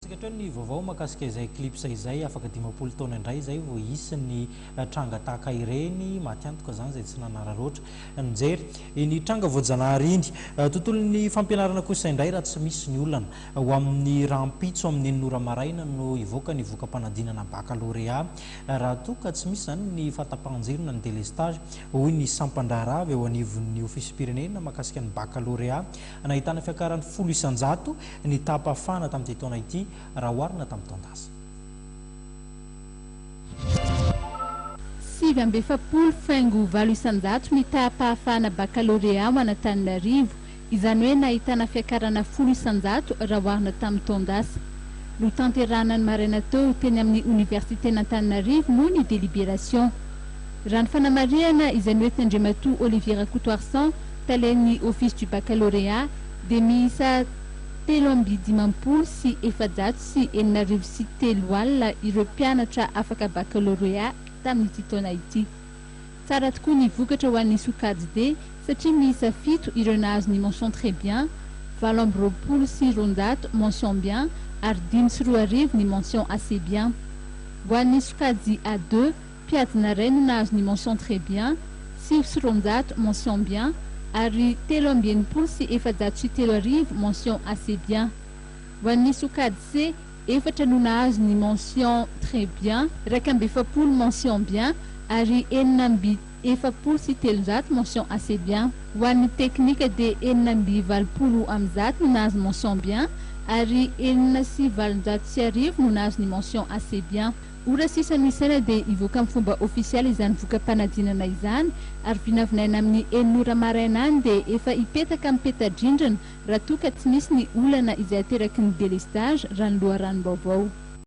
Ny vaovao makasika izay eclipse izay afaka 10 taona indray izay vao isin'ny tranga tahaka ireny matiantoka zany izay tsy nanararoatra nijery iny tranga voajanahary iny tontolon'ny fampianarana kosa indray raha tsy misy ny olana ho amin'ny rahampitso amin'ny nora maraina no ivoaka ny vokam-panadinana baccalauréat raha toka tsy misy zany ny fahatapahan-jerona ny délestage hoy ny sampandraharaha avy eo anivon'ny ofisy pirenena makasika ny baccalauréat nahitana fiakarany 100 ny tapafana tamin'ity taona ity raha oharina tamin'ny taon-dasa. 7,9 ny tapahafana baccalauréat ho an'Antananarivo izany hoe nahitana fiakarana 100 raha oharina tamin'ny taon-dasa. No tanteranany maraina teo teny amin'ny universitén'Antananarivo moa ny délibération. Raha ny fanamariana izany hoe Tandrematoa Olivier Rakotoarsan talen'ny office du baccalauréat dia miisa 3,50 sy 700 sy 403 alina ireo mpianatra afaka baccalauréat tamin'ity taona ity. Tsara tokoa ny vokatra ho an'ny sokajy D satria miisa 7 ireo nahazo ny mention très bien, 20 sy 900 mention bien ary 5 sy 2 ny mention assez bien. Ho an'ny sokajy A2 mpiadina iray no nahazo ny mention très bien, 5 sy 900 mention bien ary 3,70 sy 703 mention assez bien. Ho an'ny sokajy C efatra no nahazo ny mention très bien, 270 mention bien ary 470 sy 300 mention assez bien. Ho an'ny teknika dia 420 no nahazo mention bien ary 4 sy 700 no nahazo ny mention assez bien. Ora sisa misaina dia ivoaka amin'ny fomba ofisialy izany vokam-panadinana izany ary vinavinaina amin'ny 9 maraina any dia efa ipetaka amin'ny peta-drindrina raha toa ka tsy misy ny olana izay ateraky ny délestage raha ny loharanom-baovao.